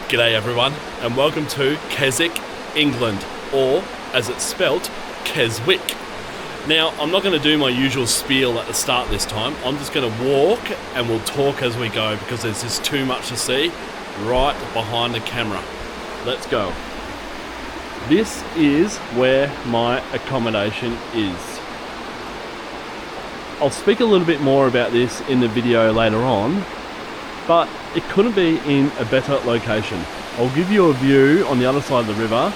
G'day everyone, and welcome to Keswick, England, or as it's spelt, Keswick. Now, I'm not going to do my usual spiel at the start this time. I'm just going to walk and we'll talk as we go because there's just too much to see right behind the camera. Let's go. This is where my accommodation is. I'll speak a little bit more about this in the video later on, but it couldn't be in a better location. I'll give you a view on the other side of the river,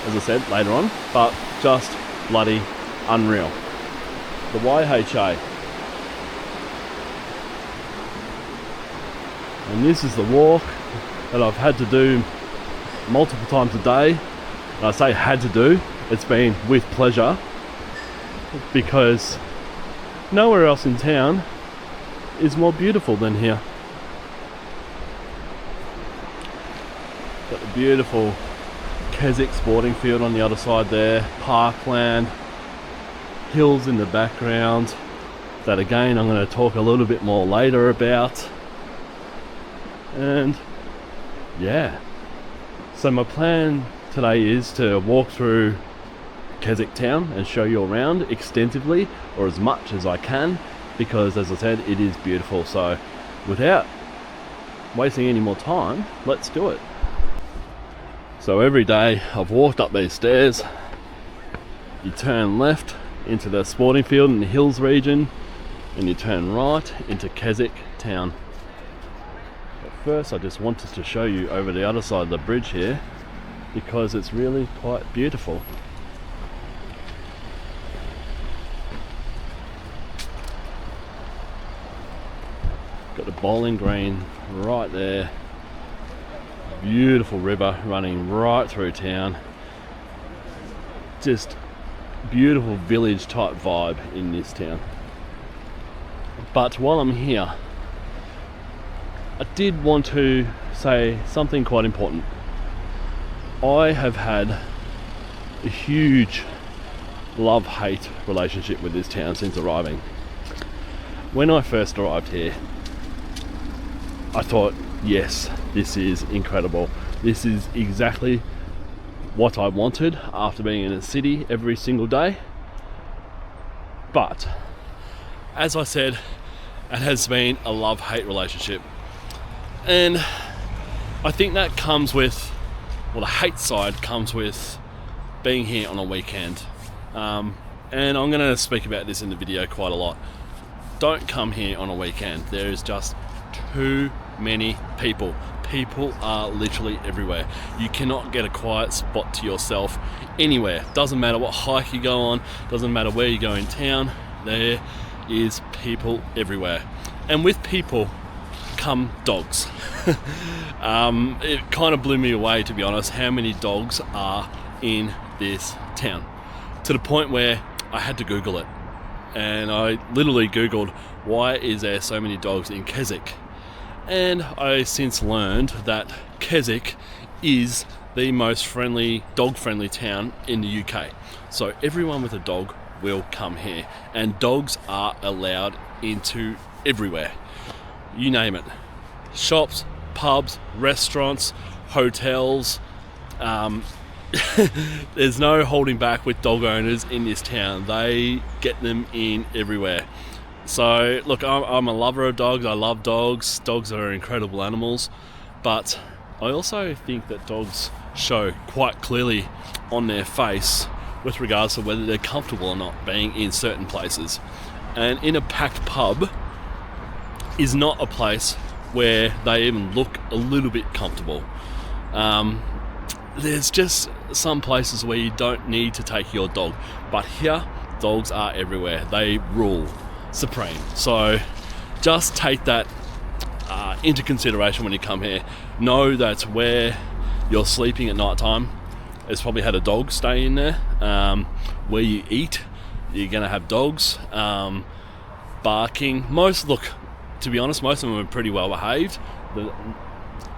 as I said, later on, but just bloody unreal. The YHA. And this is the walk that I've had to do multiple times a day. And I say had to do, it's been with pleasure, because nowhere else in town is more beautiful than here. Got the beautiful Keswick sporting field on the other side there, parkland, hills in the background, that again I'm going to talk a little bit more later about. And yeah, so my plan today is to walk through Keswick town and show you around extensively, or as much as I can, because as I said, it is beautiful. So without wasting any more time, let's do it. So every day I've walked up these stairs, you turn left into the sporting field in the hills region, and you turn right into Keswick town. But first I just wanted to show you over the other side of the bridge here, because it's really quite beautiful. Got the bowling green right there. Beautiful river running right through town. Just beautiful village type vibe in this town. But while I'm here, I did want to say something quite important. I have had a huge love-hate relationship with this town since arriving. When I first arrived here, I thought, yes, this is incredible. This is exactly what I wanted after being in a city every single day. But as I said, it has been a love-hate relationship. And I think that comes with, well, the hate side comes with being here on a weekend. And I'm going to speak about this in the video quite a lot. Don't come here on a weekend. There is just too many people. People are literally everywhere. You cannot get a quiet spot to yourself anywhere. Doesn't matter what hike you go on, doesn't matter where you go in town, there is people everywhere. And with people come dogs. It kind of blew me away, to be honest, how many dogs are in this town, to the point where I had to Google it. And I literally Googled, why is there so many dogs in Keswick? And I since learned that Keswick is the most dog-friendly town in the UK. So everyone with a dog will come here, and dogs are allowed into everywhere. You name it. Shops, pubs, restaurants, hotels. There's no holding back with dog owners in this town. They get them in everywhere. So look, I'm a lover of dogs. I love dogs. Dogs are incredible animals, but I also think that dogs show quite clearly on their face with regards to whether they're comfortable or not being in certain places. And in a packed pub is not a place where they even look a little bit comfortable. There's just some places where you don't need to take your dog, but here dogs are everywhere. They rule supreme. So just take that into consideration when you come here. Know that where you're sleeping at night time, it's probably had a dog stay in there. Where you eat, you're gonna have dogs barking. To be honest, most of them are pretty well behaved.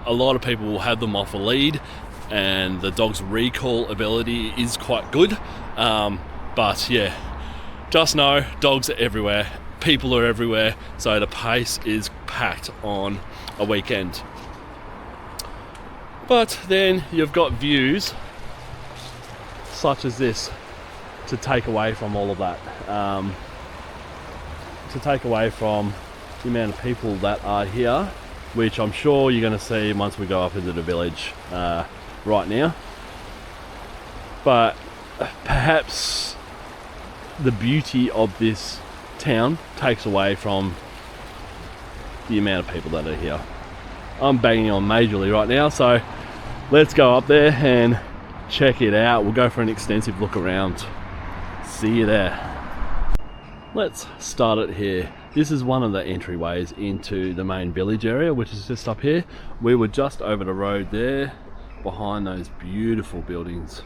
A lot of people will have them off a lead, and the dog's recall ability is quite good. But yeah, just know dogs are everywhere. People are everywhere, so the place is packed on a weekend. But then you've got views such as this to take away from all of that, to take away from the amount of people that are here, which I'm sure you're going to see once we go up into the village right now. But perhaps the beauty of this town takes away from the amount of people that are here. I'm banging on majorly right now, so let's go up there and check it out. We'll go for an extensive look around. See you there. Let's start it here. This is one of the entryways into the main village area, which is just up here. We were just over the road there, behind those beautiful buildings.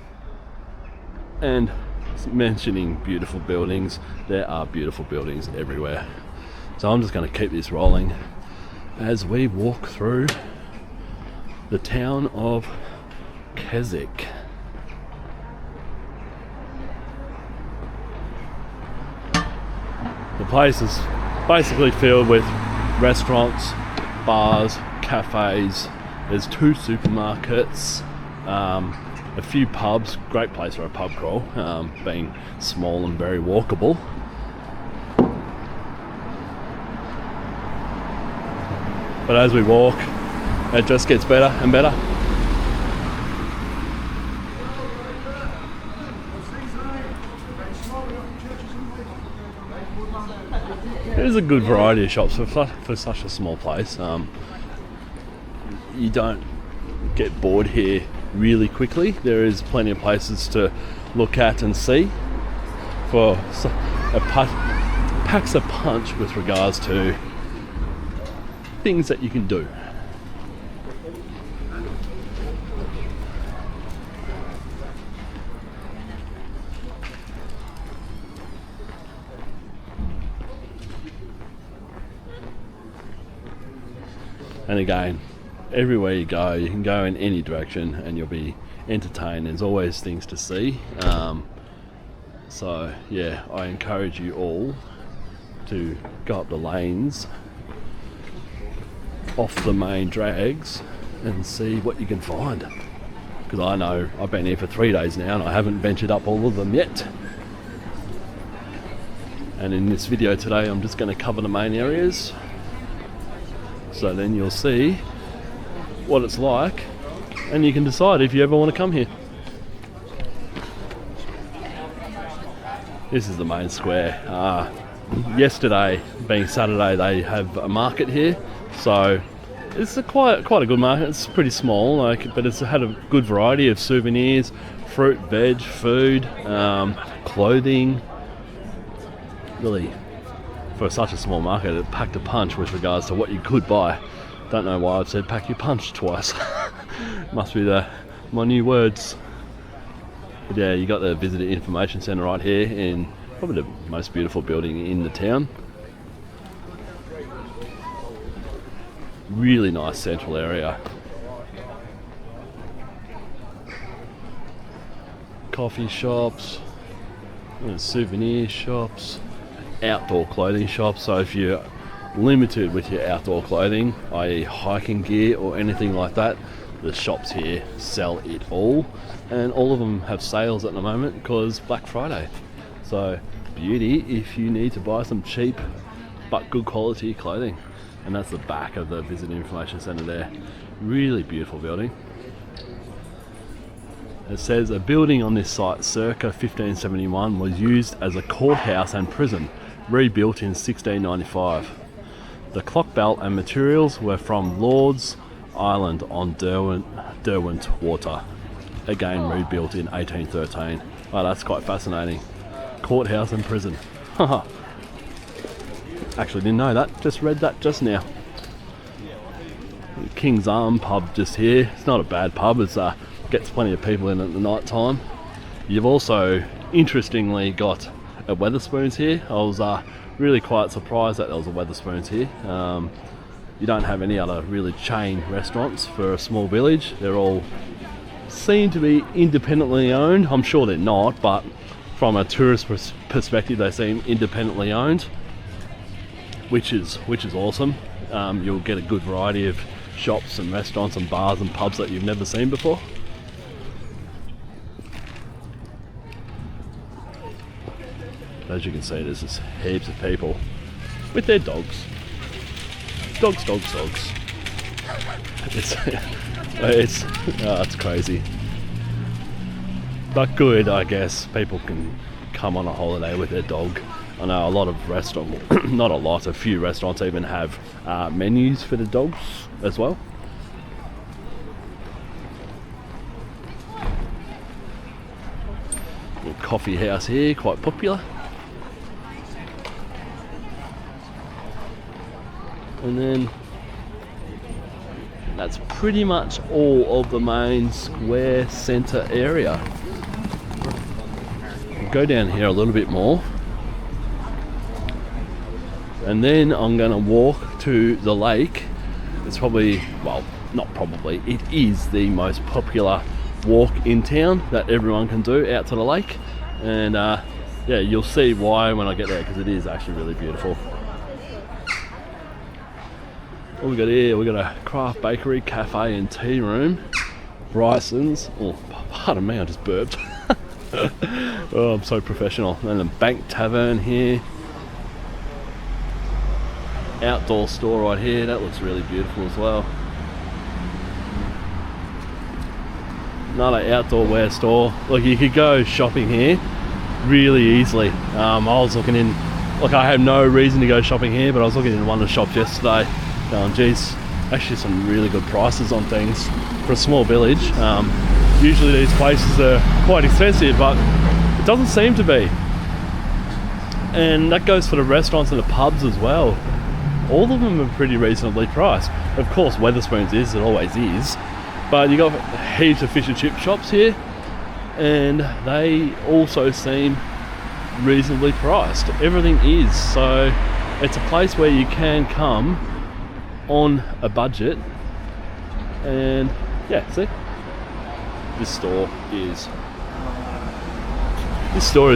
And mentioning beautiful buildings, there are beautiful buildings everywhere. So I'm just going to keep this rolling as we walk through the town of Keswick. The place is basically filled with restaurants, bars, cafes. There's 2 supermarkets, a few pubs. Great place for a pub crawl, being small and very walkable. But as we walk, it just gets better and better. There's a good variety of shops for such a small place. You don't get bored here really quickly. There is plenty of places to look at and see. For packs a punch with regards to things that you can do. And again, everywhere you go, you can go in any direction and you'll be entertained. There's always things to see. So yeah, I encourage you all to go up the lanes off the main drags and see what you can find. Because I know I've been here for 3 days now and I haven't ventured up all of them yet. And in this video today, I'm just going to cover the main areas. So then you'll see what it's like and you can decide if you ever want to come here. This is the main square. Yesterday, being Saturday, they have a market here. So it's quite a good market. It's pretty small, but it's had a good variety of souvenirs, fruit, veg, food, clothing. Really, for such a small market, it packed a punch with regards to what you could buy. Don't know why I've said pack your punch twice. Must be my new words. But yeah, you got the Visitor Information Centre right here in probably the most beautiful building in the town. Really nice central area. Coffee shops, souvenir shops, outdoor clothing shops. So if you're limited with your outdoor clothing, i.e. hiking gear or anything like that, the shops here sell it all, and all of them have sales at the moment because Black Friday. So beauty if you need to buy some cheap but good quality clothing. And that's the back of the Visitor Information Centre there. Really beautiful building. It says a building on this site circa 1571 was used as a courthouse and prison, rebuilt in 1695. The clock bell and materials were from Lord's Island on Derwent Water, again rebuilt in 1813. Oh, that's quite fascinating. Courthouse and prison. Actually didn't know that, just read that just now. King's Arm pub just here. It's not a bad pub, it gets plenty of people in at the night time. You've also interestingly got a Wetherspoons here. I was really quite surprised that there was a Wetherspoons here. You don't have any other really chain restaurants for a small village. They're all seem to be independently owned. I'm sure they're not, but from a tourist perspective they seem independently owned, which is awesome. You'll get a good variety of shops and restaurants and bars and pubs that you've never seen before. As you can see, there's just heaps of people with their dogs. Dogs. It's crazy. But good, I guess. People can come on a holiday with their dog. I know a lot of restaurants, not a lot, a few restaurants even have menus for the dogs as well. Little coffee house here, quite popular. And then that's pretty much all of the main square centre area. We'll go down here a little bit more. And then I'm going to walk to the lake. It's probably, well, not probably, it is the most popular walk in town that everyone can do, out to the lake. And yeah, you'll see why when I get there, because it is actually really beautiful. What we got here? We got a craft bakery, cafe and tea room. Bryson's. Oh, pardon me, I just burped. Oh, I'm so professional. And a bank tavern here. Outdoor store right here. That looks really beautiful as well. Another outdoor wear store. Look, you could go shopping here really easily. I was looking in, look, I have no reason to go shopping here, but I was looking in one of the shops yesterday. Going, geez, actually some really good prices on things for a small village. Usually these places are quite expensive, but it doesn't seem to be. And that goes for the restaurants and the pubs as well. All of them are pretty reasonably priced. Of course, Wetherspoons is, it always is. But you got heaps of fish and chip shops here, and they also seem reasonably priced. Everything is. So it's a place where you can come on a budget. And yeah, see, this store is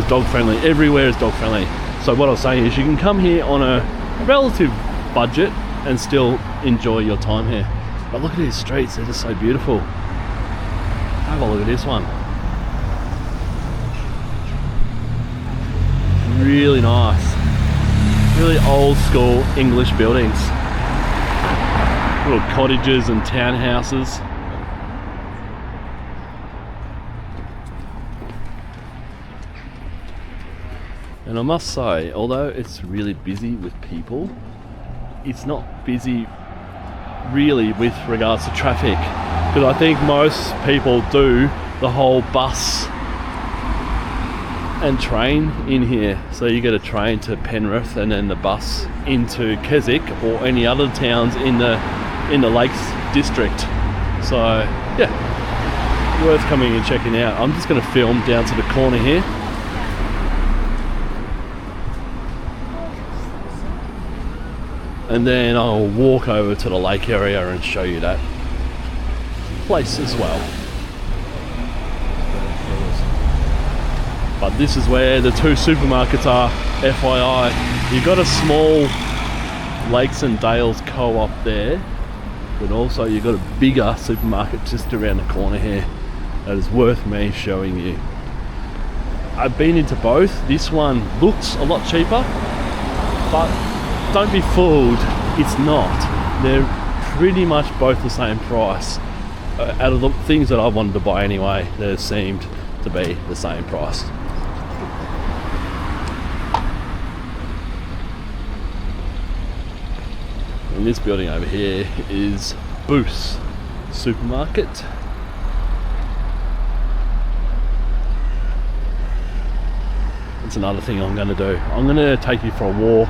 dog friendly. Everywhere is dog friendly. So what I was saying is you can come here on a relative budget and still enjoy your time here. But look at these streets, they're just so beautiful. Have a look at this one. Really nice. Really old school English buildings. Little cottages and townhouses. And I must say, although it's really busy with people, it's not busy really with regards to traffic, because I think most people do the whole bus and train in here. So you get a train to Penrith and then the bus into Keswick or any other towns in the Lakes district. So yeah, worth coming and checking out. I'm just going to film down to the corner here. And then I'll walk over to the lake area and show you that place as well. But this is where the two supermarkets are, FYI. You've got a small Lakes and Dales co-op there, but also you've got a bigger supermarket just around the corner here that is worth me showing you. I've been into both. This one looks a lot cheaper, but don't be fooled, it's not. They're pretty much both the same price. Out of the things that I wanted to buy anyway, they seemed to be the same price. And this building over here is Booth's Supermarket. That's another thing I'm going to do. I'm going to take you for a walk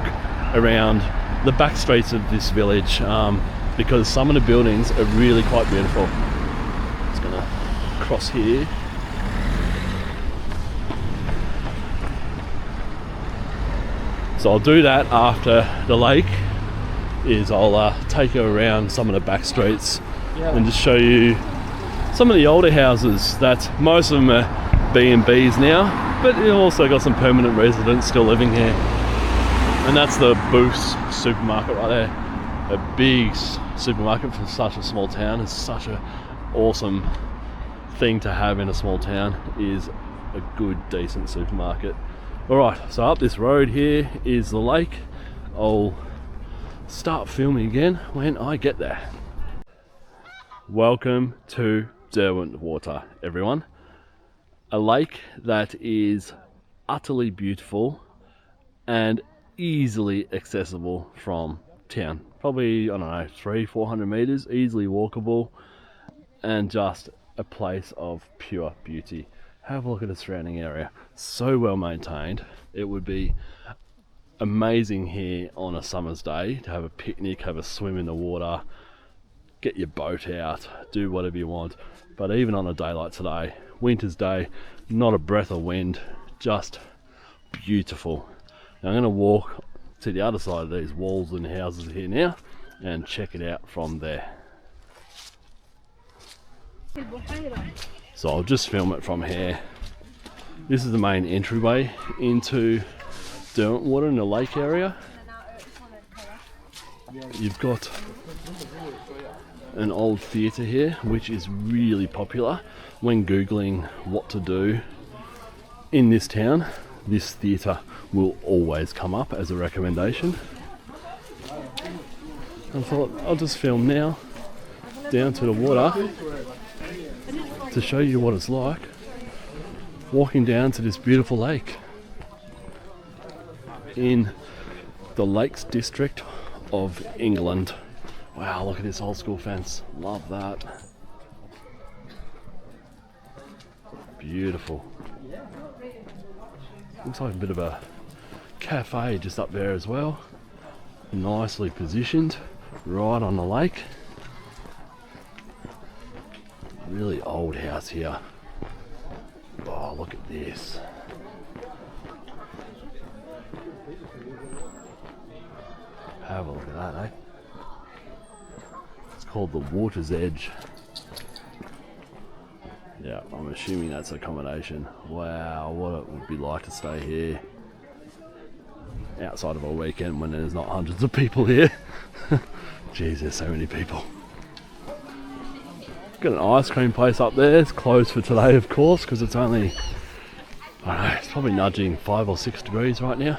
around the back streets of this village, because some of the buildings are really quite beautiful. Just going to cross here. So I'll do that after the lake. I'll take you around some of the back streets and just show you some of the older houses that most of them are B&Bs now, but you've also got some permanent residents still living here. And that's the Booth's Supermarket right there. a big supermarket for such a small town. It's such an awesome thing to have in a small town, is a good, decent supermarket. Alright, so up this road here is the lake. I'll start filming again when I get there. Welcome to Derwentwater, everyone. A lake that is utterly beautiful and easily accessible from town. Probably, I don't know, 300-400 meters, easily walkable, and just a place of pure beauty. Have a look at the surrounding area. So well maintained. It would be amazing here on a summer's day to have a picnic, have a swim in the water, get your boat out, do whatever you want. But even on a day like today, winter's day, not a breath of wind, just beautiful. Now I'm going to walk to the other side of these walls and houses here now and check it out from there. So I'll just film it from here. This is the main entryway into Derwentwater in the lake area. You've got an old theatre here, which is really popular. When googling what to do in this town, this theatre will always come up as a recommendation. I thought I'll just film now down to the water to show you what it's like walking down to this beautiful lake in the Lakes District of England. Wow, look at this old school fence. Love that. Beautiful. Looks like a bit of a cafe just up there as well. Nicely positioned right on the lake. Really old house here. Oh, look at this. Have a look at that, eh? It's called the Water's Edge. Yeah, I'm assuming that's accommodation. Wow, what it would be like to stay here outside of a weekend when there's not hundreds of people here. Jeez, there's so many people. Got an ice cream place up there. It's closed for today, of course, because it's only, I don't know, it's probably nudging 5 or 6 degrees right now.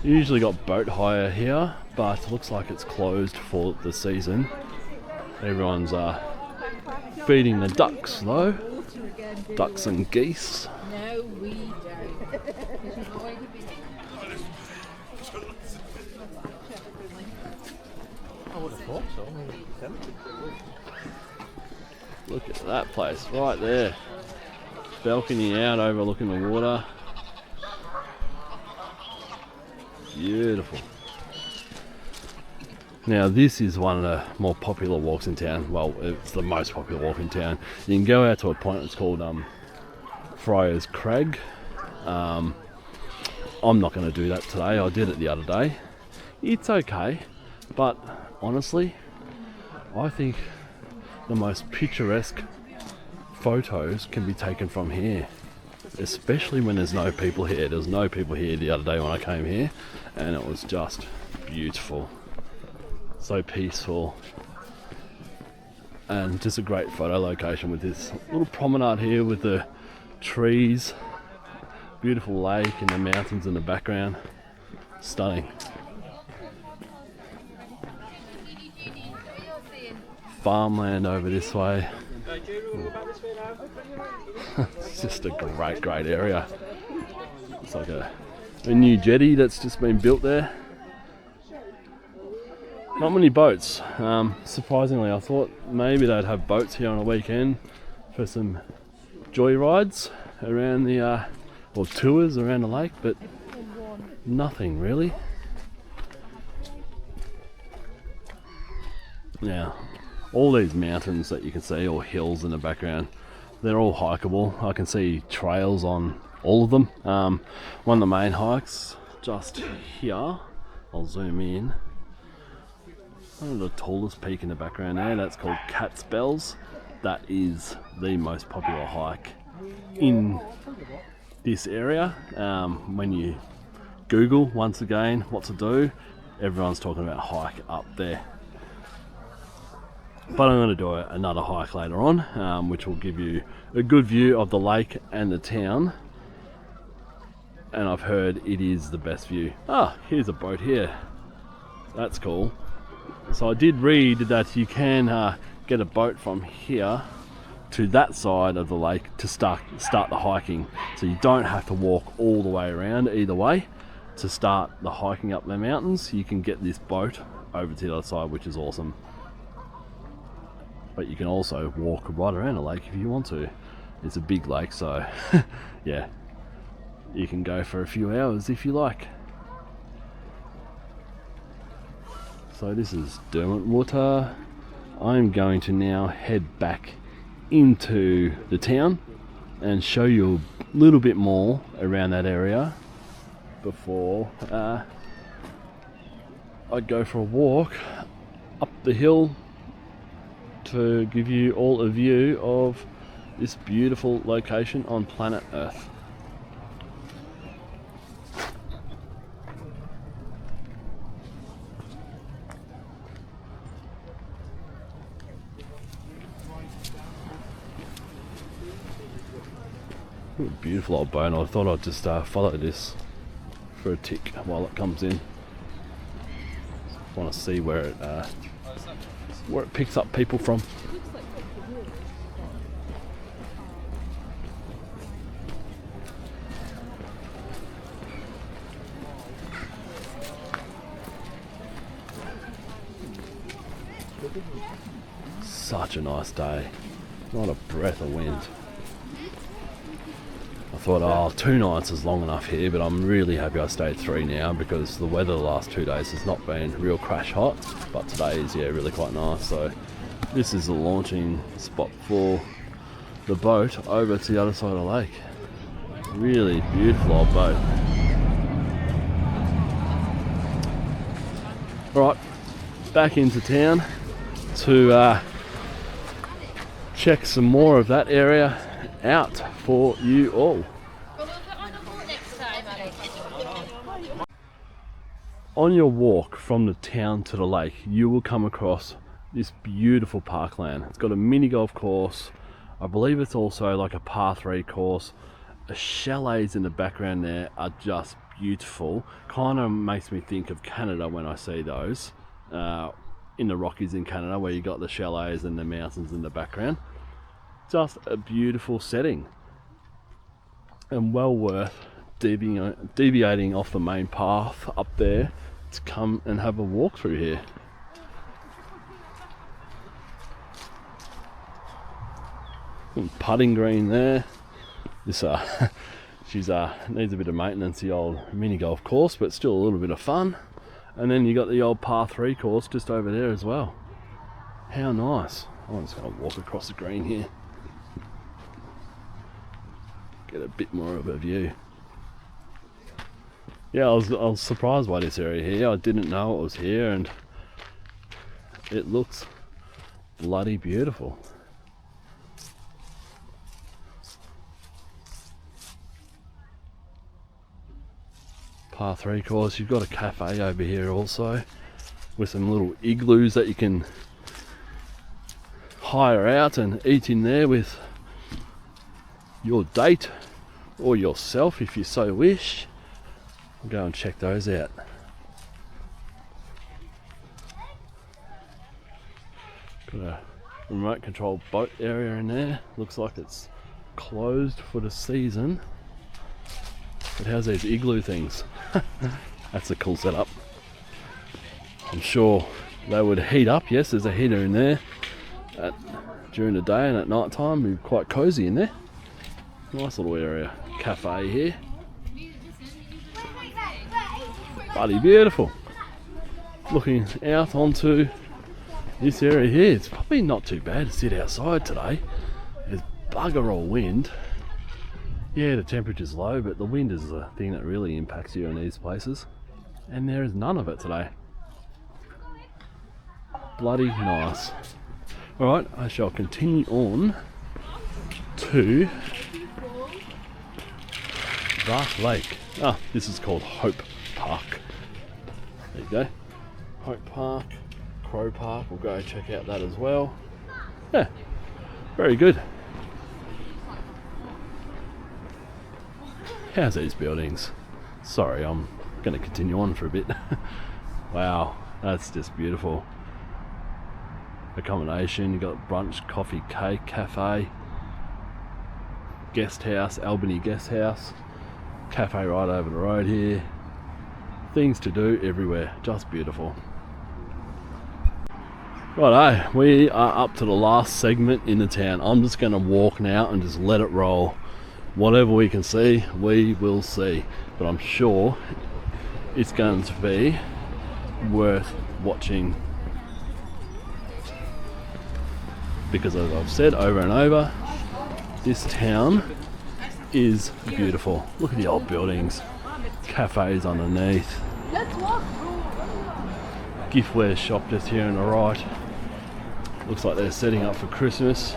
Usually got boat hire here, but it looks like it's closed for the season. Everyone's feeding the ducks though. Ducks and geese. No, we don't. I would have thought so. Look at that place right there. Balcony out overlooking the water. Beautiful. Now this is one of the more popular walks in town. Well, it's the most popular walk in town. You can go out to a point that's called Friars Crag. I'm not going to do that today. I did it the other day. It's okay, but honestly, I think the most picturesque photos can be taken from here, especially when there's no people here. There was no people here the other day when I came here, and it was just beautiful. So peaceful, and just a great photo location with this little promenade here with the trees, beautiful lake and the mountains in the background. Stunning. Farmland over this way. It's just a great area. It's like a new jetty that's just been built there. Not many boats. Surprisingly, I thought maybe they'd have boats here on a weekend for some joyrides around the, or tours around the lake, but nothing really. Now, all these mountains that you can see, or hills in the background, they're all hikeable. I can see trails on all of them. One of the main hikes just here, I'll zoom in. One of the tallest peak in the background there, that's called Cat's Bells. That is the most popular hike in this area. When you Google, once again, what to do, everyone's talking about hike up there. But I'm going to do another hike later on, which will give you a good view of the lake and the town. And I've heard it is the best view. Ah, here's a boat here. That's cool. So I did read that you can get a boat from here to that side of the lake to start the hiking. So you don't have to walk all the way around either way to start the hiking up the mountains. You can get this boat over to the other side, which is awesome. But you can also walk right around the lake if you want to. It's a big lake, so yeah, you can go for a few hours if you like. So this is Derwent Water. I'm going to now head back into the town and show you a little bit more around that area before I go for a walk up the hill to give you all a view of this beautiful location on planet Earth. What a beautiful old boat. I thought I'd just follow this for a tick while it comes in. Want to see where it picks up people from. Such a nice day. Not a breath of wind. I thought, oh, 2 nights is long enough here, but I'm really happy I stayed 3 now because the weather the last 2 days has not been real crash hot, but today is, yeah, really quite nice. So this is the launching spot for the boat over to the other side of the lake. Really beautiful old boat. Alright, back into town to check some more of that area out for you all. On your walk from the town to the lake, you will come across this beautiful parkland. It's got a mini golf course. I believe it's also like a par 3 course. The chalets in the background there are just beautiful. Kind of makes me think of Canada when I see those in the Rockies in Canada, where you got the chalets and the mountains in the background. Just a beautiful setting and well worth deviating off the main path up there to come and have a walk through here. Putting green there. This she's needs a bit of maintenance, the old mini golf course, but still a little bit of fun. And then you got the old par 3 course just over there as well. How nice. I'm just going to walk across the green here, get a bit more of a view. Yeah, I was surprised by this area here. I didn't know it was here, and it looks bloody beautiful. Par 3 course. You've got a cafe over here also with some little igloos that you can hire out and eat in there with your date or yourself if you so wish. I'll go and check those out. Got a remote control boat area in there. Looks like it's closed for the season. It has these igloo things. That's a cool setup. I'm sure they would heat up. Yes, there's a heater in there during the day, and at night time be quite cozy in there. Nice little area. Cafe here. Bloody beautiful. Looking out onto this area here, it's probably not too bad to sit outside today. There's bugger all wind. Yeah, the temperature's low, but the wind is the thing that really impacts you in these places. And there is none of it today. Bloody nice. Alright, I shall continue on to Dark Lake. Ah, this is called Hope Park. There you go. Hope Park, Crow Park, we'll go check out that as well. Yeah, very good. How's these buildings? Sorry, I'm going to continue on for a bit. Wow, that's just beautiful. Accommodation, you got brunch, coffee, cake, cafe, guest house, Albany guest house, cafe right over the road here. Things to do everywhere, just beautiful. Righto, we are up to the last segment in the town. I'm just going to walk now and just let it roll. Whatever we can see, we will see. But I'm sure it's going to be worth watching. Because as I've said over and over, this town is beautiful. Look at the old buildings, cafes underneath. Let's walk. Giftware shop just here on the right. Looks like they're setting up for Christmas.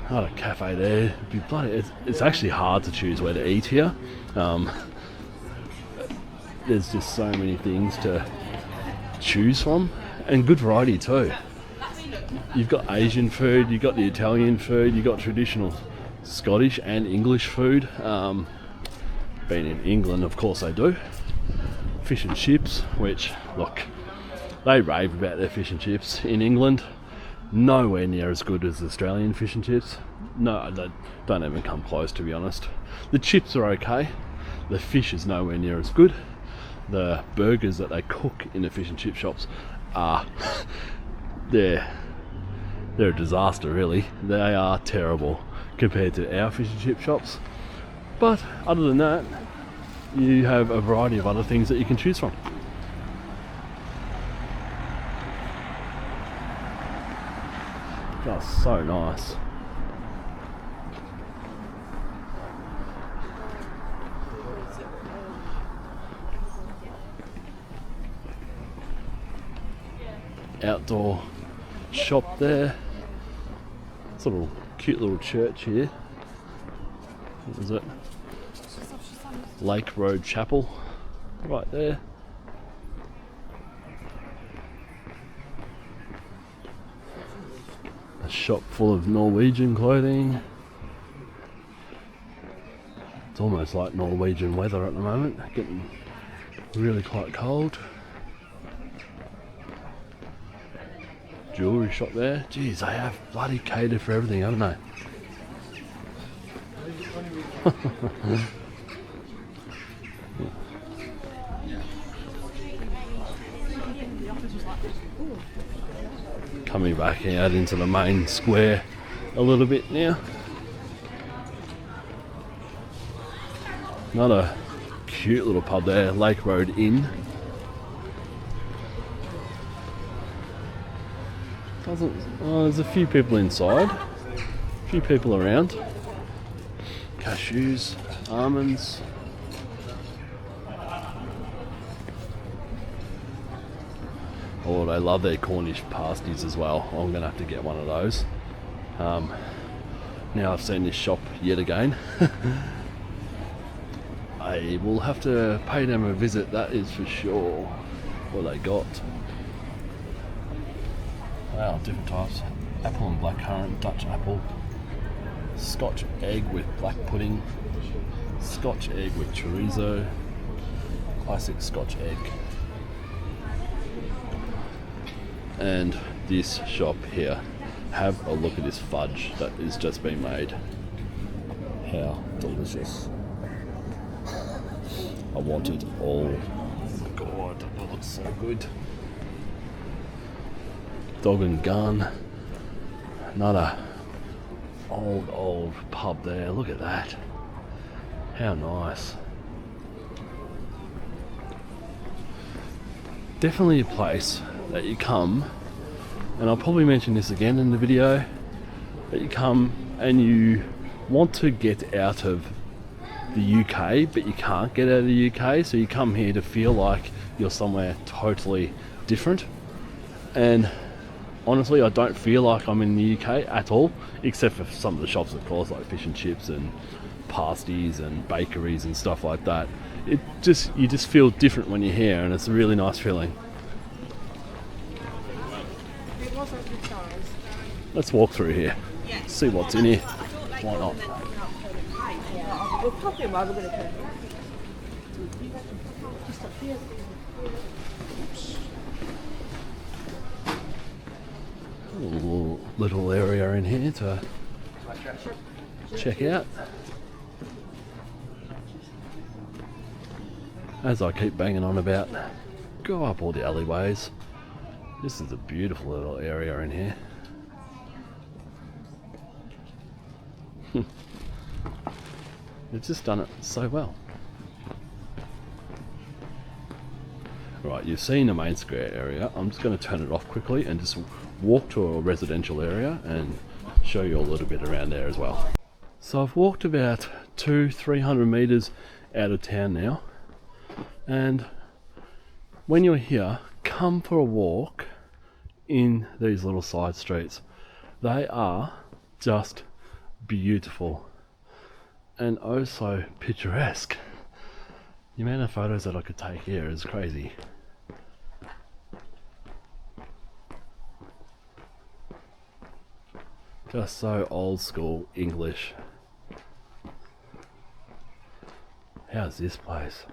Not a cafe there. It'd be bloody, it's actually hard to choose where to eat here. There's just so many things to choose from, and good variety too. You've got Asian food, you've got the Italian food, you've got traditional Scottish and English food. Being in England, of course they do. Fish and chips, which, look, they rave about their fish and chips in England. Nowhere near as good as Australian fish and chips. No, they don't even come close, to be honest. The chips are okay. The fish is nowhere near as good. The burgers that they cook in the fish and chip shops are they're a disaster, really. They are terrible compared to our fish and chip shops. But other than that, you have a variety of other things that you can choose from. Just so nice. Outdoor shop there. It's a little cute little church here. What is it? Lake Road Chapel, right there. A shop full of Norwegian clothing. It's almost like Norwegian weather at the moment, getting really quite cold. Jewellery shop there. Geez, they have bloody catered for everything, haven't they? Coming back out into the main square a little bit now. Another cute little pub there, Lake Road Inn. There's a few people inside, a few people around. Cashews, almonds. Oh, they love their Cornish pasties as well. I'm going to have to get one of those. Now I've seen this shop yet again. I will have to pay them a visit, that is for sure. What they got. Wow, different types. Apple and blackcurrant, Dutch apple. Scotch egg with black pudding. Scotch egg with chorizo. Classic Scotch egg. And this shop here, have a look at this fudge that is just being made. How delicious. I want it all. Oh my god, that looks so good. Dog and Gun. Another old pub there. Look at that. How nice. Definitely a place that you come, and I'll probably mention this again in the video, that you come and you want to get out of the UK, but you can't get out of the UK, so you come here to feel like you're somewhere totally different. And honestly, I don't feel like I'm in the UK at all, except for some of the shops, of course, like fish and chips and pasties and bakeries and stuff like that. you just feel different when you're here, and it's a really nice feeling. Let's walk through here, see what's in here. Why not? We're probably why we're going to turn. Little area in here to check out. As I keep banging on about, go up all the alleyways. This is a beautiful little area in here. They've just done it so well. Right, you've seen the main square area. I'm just going to turn it off quickly and just walk to a residential area and show you a little bit around there as well. So I've walked about 200-300 meters out of town now, and when you're here, come for a walk in these little side streets. They are just beautiful and oh so picturesque. The amount of photos that I could take here is crazy. Just so old school English. How's this place?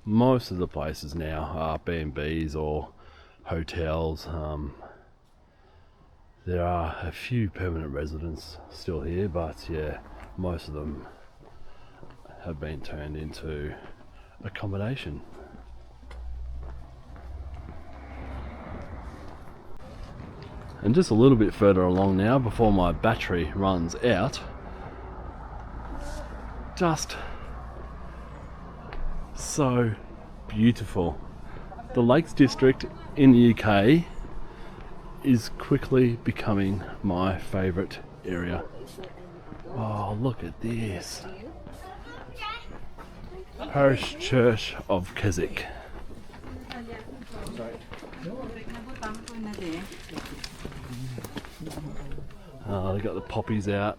Most of the places now are B&Bs or hotels. There are a few permanent residents still here, but yeah, most of them have been turned into accommodation. And just a little bit further along now before my battery runs out, just so beautiful. The Lakes District in the UK is quickly becoming my favourite area. Oh, look at this. Parish Church of Keswick. Oh, they got the poppies out.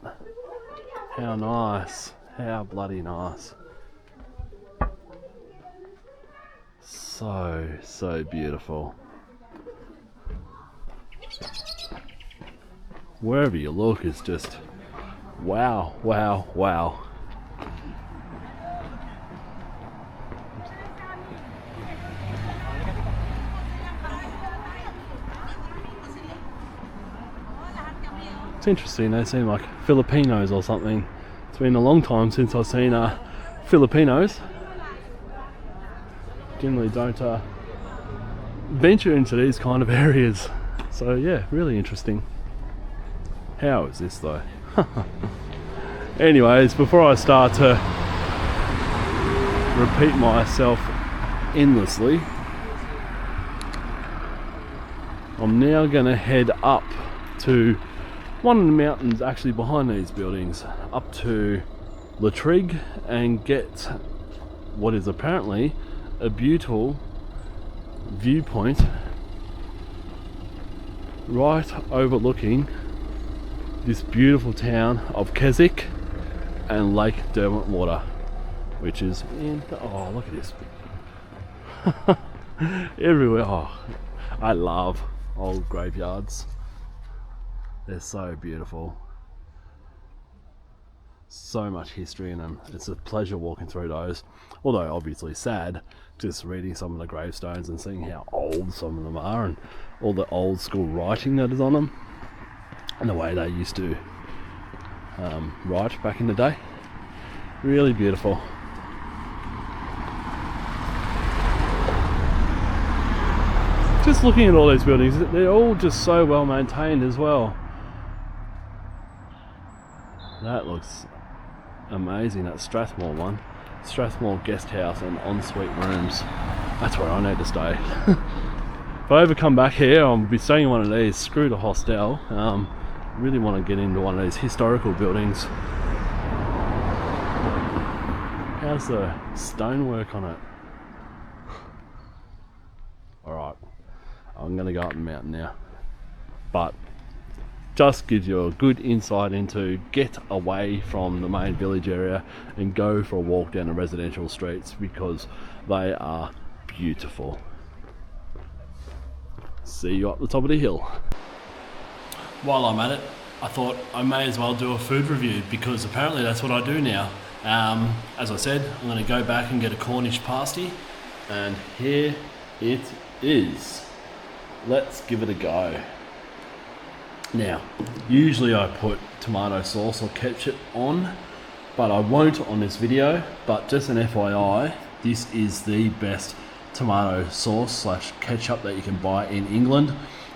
How nice. How bloody nice. So beautiful. Wherever you look, it's just wow, wow, wow. It's interesting, they seem like Filipinos or something. It's been a long time since I've seen Filipinos. Generally don't venture into these kind of areas. So yeah, really interesting. How is this though? Anyways, before I start to repeat myself endlessly, I'm now going to head up to one of the mountains actually behind these buildings, up to Latrigue, and get what is apparently a beautiful viewpoint right overlooking this beautiful town of Keswick and Lake Derwent Water, which is in the, oh look at this everywhere. Oh, I love old graveyards. They're so beautiful. So much history in them. It's a pleasure walking through those. Although obviously sad, just reading some of the gravestones and seeing how old some of them are and all the old school writing that is on them and the way they used to write back in the day. Really beautiful. Just looking at all these buildings, they're all just so well maintained as well. That looks amazing, that Strathmore one. Strathmore guest house and ensuite rooms. That's where I need to stay. If I ever come back here, I'll be staying in one of these. Screw the hostel. Really want to get into one of these historical buildings. How's the stonework on it? Alright, I'm going to go up the mountain now. But just gives you a good insight into get away from the main village area and go for a walk down the residential streets, because they are beautiful. See you up the top of the hill. While I'm at it, I thought I may as well do a food review, because apparently that's what I do now. As I said, I'm going to go back and get a Cornish pasty, and here it is. Let's give it a go. Now, usually I put tomato sauce or ketchup on, but I won't on this video. But just an FYI, this is the best tomato sauce / ketchup that you can buy in England.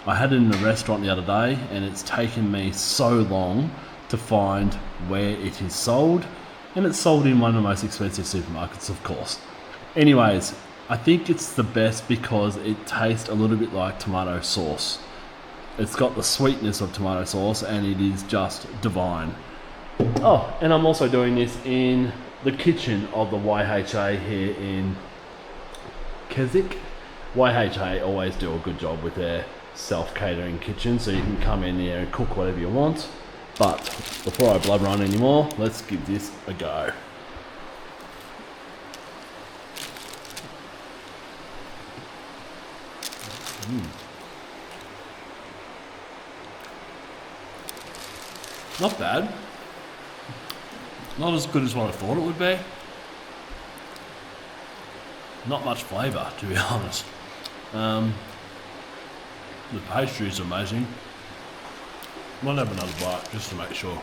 I had it in a restaurant the other day, and it's taken me so long to find where it is sold, and it's sold in one of the most expensive supermarkets, of course. Anyways, I think it's the best because it tastes a little bit like tomato sauce. It's got the sweetness of tomato sauce, and it is just divine. Oh, and I'm also doing this in the kitchen of the YHA here in Keswick. YHA always do a good job with their self-catering kitchen, so you can come in there and cook whatever you want. But before I blubber on anymore, let's give this a go. Not bad. Not as good as what I thought it would be. Not much flavour, to be honest. The pastry is amazing. Might have another bite just to make sure.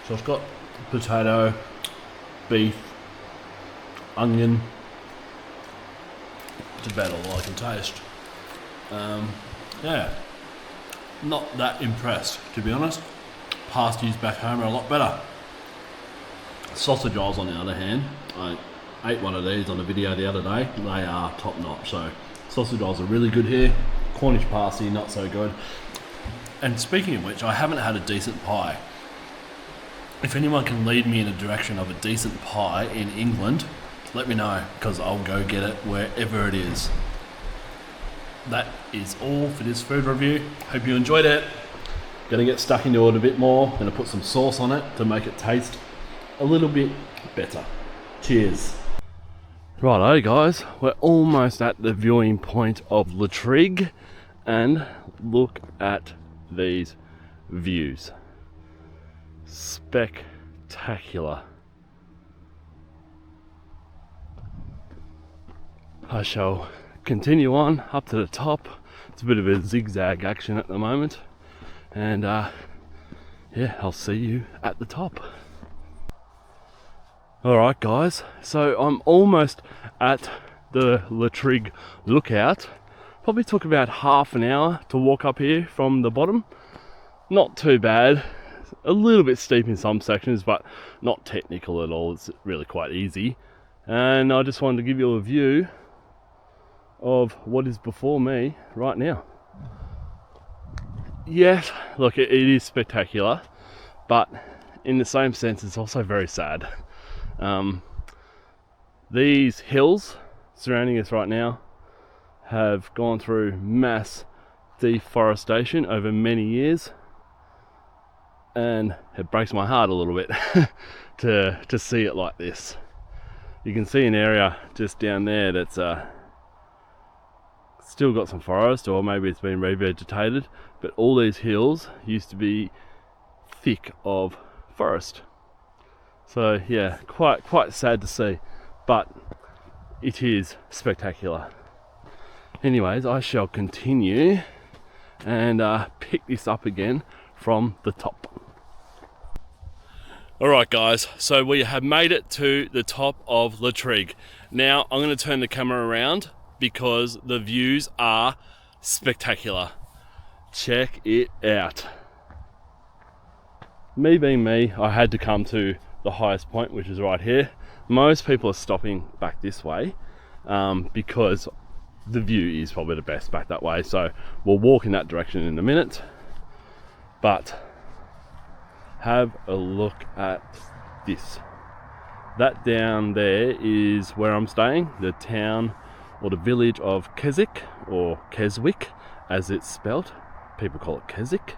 So it's got potato, beef, onion. It's about all I can taste. Yeah, not that impressed, to be honest. Pasties back home are a lot better. Sausage rolls, on the other hand, I ate one of these on a video the other day. They are top notch. So sausage rolls are really good here. Cornish pasty, not so good. And speaking of which, I haven't had a decent pie. If anyone can lead me in a direction of a decent pie in England, let me know, because I'll go get it wherever it is. That is all for this food review. Hope you enjoyed it. Gonna get stuck into it a bit more. Gonna put some sauce on it to make it taste a little bit better. Cheers. Righto guys, we're almost at the viewing point of Latrigue, and look at these views. Spectacular. I shall continue on up to the top. It's a bit of a zigzag action at the moment, and yeah, I'll see you at the top. Alright guys, so I'm almost at the Latrigue lookout. Probably took about half an hour to walk up here from the bottom. Not too bad. A little bit steep in some sections, but not technical at all. It's really quite easy. And I just wanted to give you a view of what is before me right now. Yes, look, it is spectacular, but in the same sense, it's also very sad. These hills surrounding us right now have gone through mass deforestation over many years, and it breaks my heart a little bit to see it like this. You can see an area just down there that's still got some forest, or maybe it's been revegetated, but all these hills used to be thick of forest. So yeah, quite sad to see, but it is spectacular. Anyways, I shall continue and pick this up again from the top. Alright guys, so we have made it to the top of Latrigue. Now I'm going to turn the camera around because the views are spectacular. Check it out. Me being me, I had to come to the highest point, which is right here. Most people are stopping back this way because the view is probably the best back that way. So we'll walk in that direction in a minute. But have a look at this. That down there is where I'm staying, the town or the village of Keswick or Keswick, as it's spelt. People call it Keswick.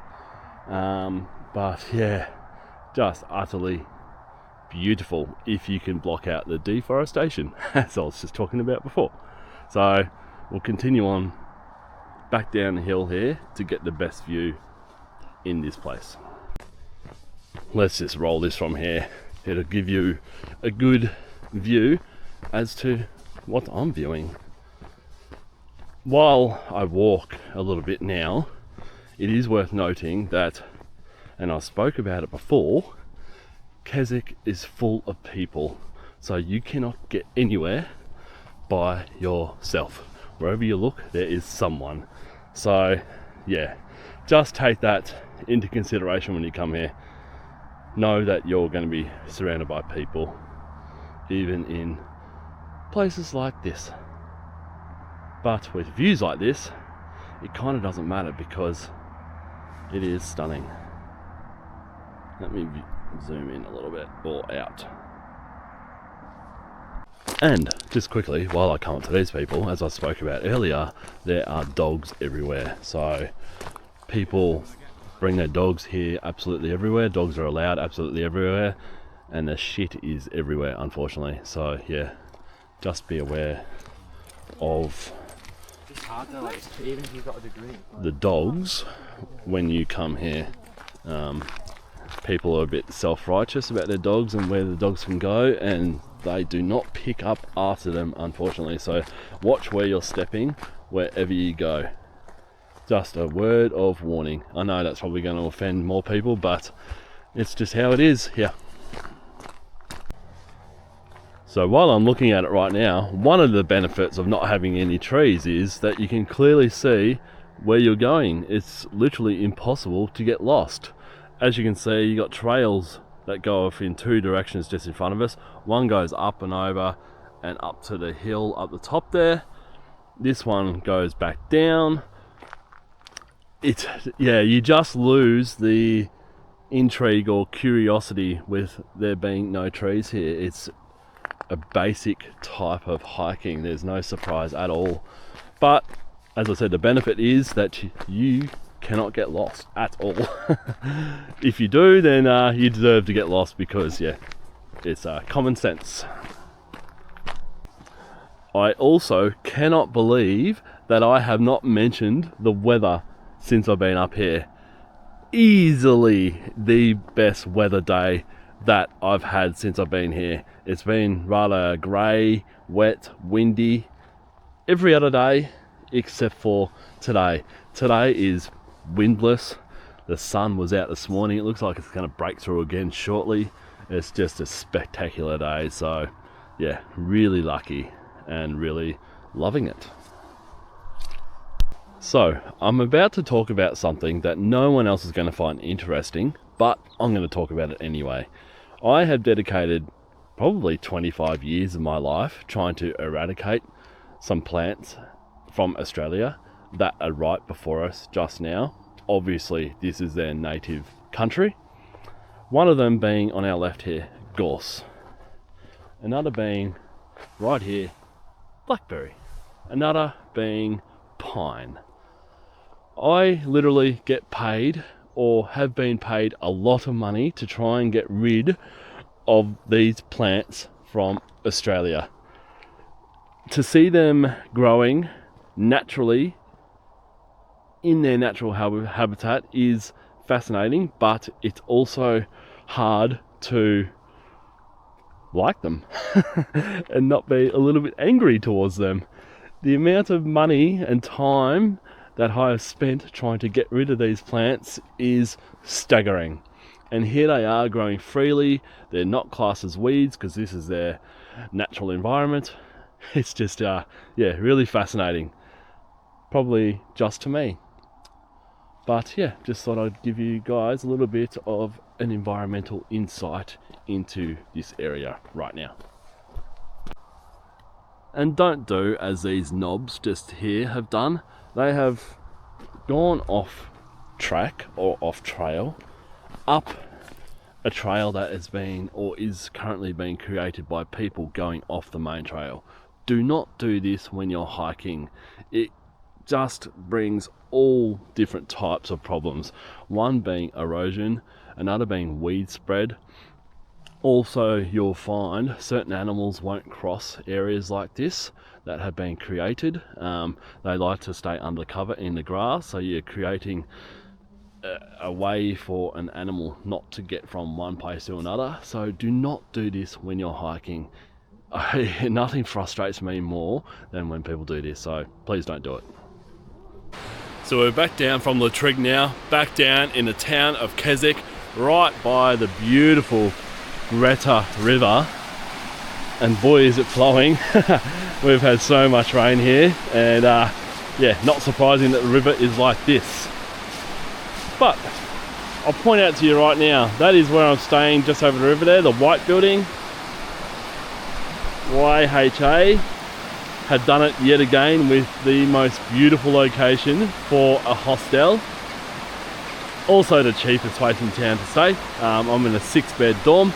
But yeah, just utterly beautiful if you can block out the deforestation, as I was just talking about before. So we'll continue on back down the hill here to get the best view in this place. Let's just roll this from here. It'll give you a good view as to what I'm viewing. While I walk a little bit now, it is worth noting that, and I spoke about it before, Keswick is full of people, so you cannot get anywhere by yourself. Wherever you look, there is someone. So yeah, just take that into consideration when you come here. Know that you're going to be surrounded by people, even in places like this. But with views like this, it kind of doesn't matter because it is stunning. Let me zoom in a little bit, or out. And just quickly, while I come up to these people, as I spoke about earlier, there are dogs everywhere. So people bring their dogs here absolutely everywhere. Dogs are allowed absolutely everywhere, and the shit is everywhere, unfortunately. So yeah, just be aware of It's hard though, like, even if you've got a degree. the dogs when you come here. People are a bit self-righteous about their dogs and where the dogs can go, and they do not pick up after them, unfortunately. So watch where you're stepping wherever you go. Just a word of warning. I know that's probably going to offend more people, but it's just how it is here. So while I'm looking at it right now, one of the benefits of not having any trees is that you can clearly see where you're going. It's literally impossible to get lost. As you can see, you got trails that go off in two directions just in front of us. One goes up and over and up to the hill up the top there. This one goes back down. Yeah, you just lose the intrigue or curiosity with there being no trees here. It's a basic type of hiking. There's no surprise at all. But as I said, the benefit is that you cannot get lost at all. If you do, then you deserve to get lost, because yeah, it's common sense. I also cannot believe that I have not mentioned the weather since I've been up here. Easily the best weather day that I've had since I've been here. It's been rather grey, wet, windy every other day except for today. Today is windless. The sun was out this morning. It looks like it's going to break through again shortly. It's just a spectacular day. So yeah, really lucky and really loving it. So I'm about to talk about something that no one else is going to find interesting, but I'm going to talk about it anyway. I have dedicated probably 25 years of my life trying to eradicate some plants from Australia that are right before us just now. Obviously, this is their native country. One of them being on our left here, gorse. Another being right here, blackberry. Another being pine. I literally get paid, or have been paid, a lot of money to try and get rid of these plants from Australia. To see them growing naturally in their natural habitat is fascinating, but it's also hard to like them and not be a little bit angry towards them. The amount of money and time that I have spent trying to get rid of these plants is staggering. And here they are growing freely. They're not classed as weeds because this is their natural environment. It's just, yeah, really fascinating. Probably just to me. But yeah, just thought I'd give you guys a little bit of an environmental insight into this area right now. And don't do as these knobs just here have done. They have gone off track or off trail, up a trail that has been or is currently being created by people going off the main trail. Do not do this when you're hiking. It just brings all different types of problems. One being erosion, another being weed spread. Also, you'll find certain animals won't cross areas like this that have been created. They like to stay under cover in the grass, so you're creating a way for an animal not to get from one place to another. So do not do this when you're hiking. Nothing frustrates me more than when people do this, so please don't do it. So we're back down from Latrigue now, back down in the town of Keswick, right by the beautiful Greta River, and boy is it flowing. We've had so much rain here, and yeah, not surprising that the river is like this. But I'll point out to you right now, that is where I'm staying, just over the river there, the white building. YHA had done it yet again with the most beautiful location for a hostel. Also the cheapest place in town to stay. I'm in a 6-bed dorm,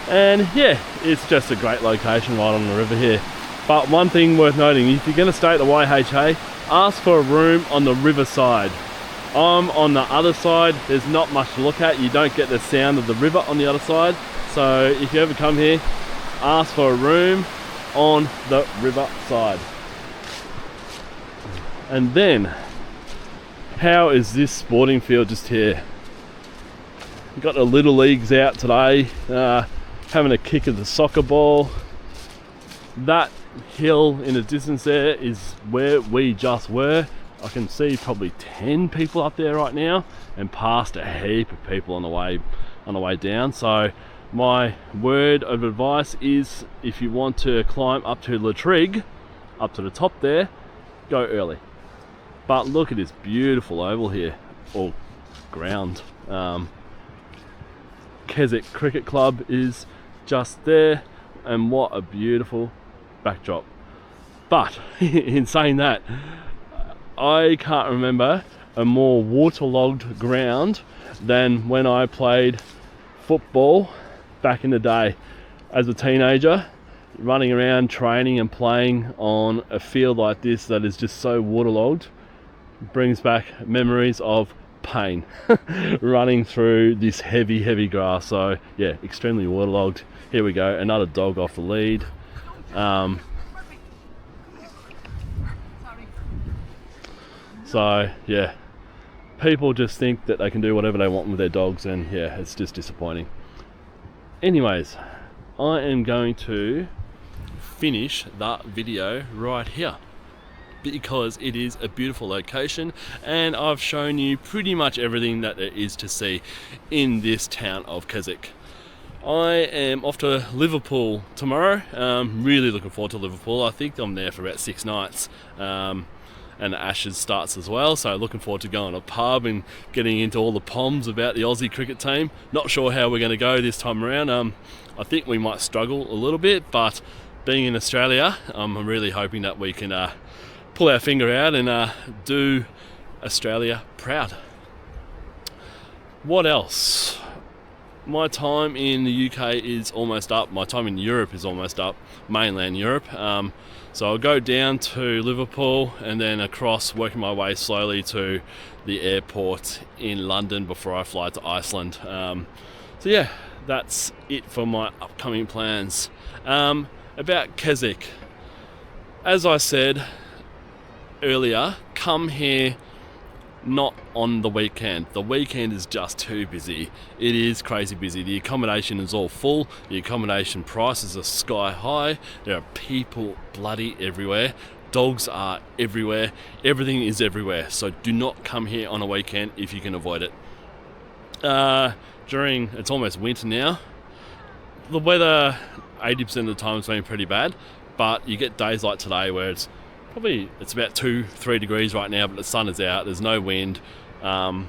and yeah, it's just a great location right on the river here. But one thing worth noting, if you're going to stay at the YHA, ask for a room on the river side. I'm on the other side, there's not much to look at, you don't get the sound of the river on the other side. So if you ever come here, ask for a room on the river side. And then, how is this sporting field just here? We've got the little leagues out today, having a kick of the soccer ball. That hill in the distance there is where we just were. I can see probably 10 people up there right now, and past a heap of people on the way down. So my word of advice is, if you want to climb up to Latrigue, up to the top there, go early. But look at this beautiful oval here, or ground. Keswick Cricket Club is just there, and what a beautiful backdrop. But in saying that, I can't remember a more waterlogged ground than when I played football back in the day as a teenager, running around training and playing on a field like this that is just so waterlogged. Brings back memories of pain running through this heavy grass. So yeah, extremely waterlogged. Here we go, another dog off the lead. So yeah, people just think that they can do whatever they want with their dogs, and yeah, it's just disappointing. Anyways, I am going to finish that video right here because it is a beautiful location, and I've shown you pretty much everything that there is to see in this town of Keswick. I am off to Liverpool tomorrow. Really looking forward to Liverpool. I think I'm there for about 6 nights. And the Ashes starts as well, so looking forward to going to a pub and getting into all the poms about the Aussie cricket team. Not sure how we're going to go this time around. I think we might struggle a little bit, but being in Australia, I'm really hoping that we can pull our finger out and do Australia proud. What else? My time in the UK is almost up. My time in Europe is almost up, mainland Europe. So I'll go down to Liverpool and then across, working my way slowly to the airport in London before I fly to Iceland. So yeah, that's it for my upcoming plans. About Keswick, as I said earlier, come here not on the weekend. The weekend is just too busy. It is crazy busy. The accommodation is all full. The accommodation prices are sky high. There are people bloody everywhere. Dogs are everywhere. Everything is everywhere. So do not come here on a weekend if you can avoid it. It's almost winter now. The weather 80% of the time has been pretty bad, but you get days like today where it's about 2-3 degrees right now, but the sun is out, there's no wind, and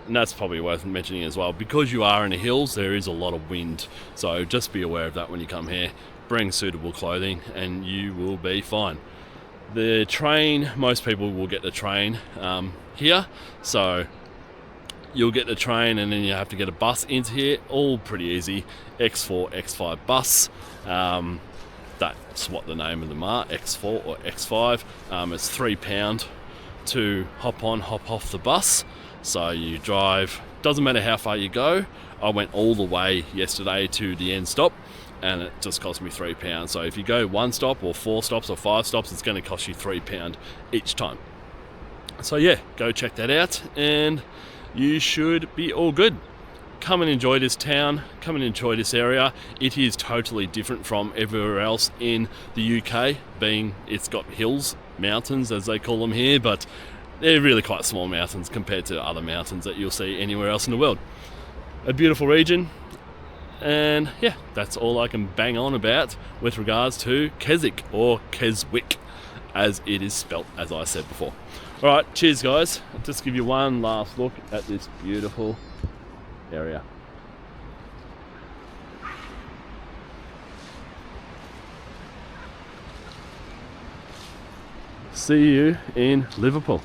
that's probably worth mentioning as well. Because you are in the hills, there is a lot of wind, so just be aware of that when you come here. Bring suitable clothing and you will be fine. The train, most people will get the train here, so you'll get the train and then you have to get a bus into here, all pretty easy. X4, X5 bus. That's what the name of them are, X4 or X5. It's £3 to hop on, hop off the bus. So you drive, doesn't matter how far you go. I went all the way yesterday to the end stop, and it just cost me £3. So if you go 1 stop or 4 stops or 5 stops, it's going to cost you £3 each time. So yeah, go check that out and you should be all good. Come and enjoy this town, come and enjoy this area. It is totally different from everywhere else in the UK, being it's got hills, mountains as they call them here, but they're really quite small mountains compared to other mountains that you'll see anywhere else in the world. A beautiful region, and yeah, that's all I can bang on about with regards to Keswick, or Keswick as it is spelt, as I said before. Alright, cheers guys. I'll just give you one last look at this beautiful area. See you in Liverpool.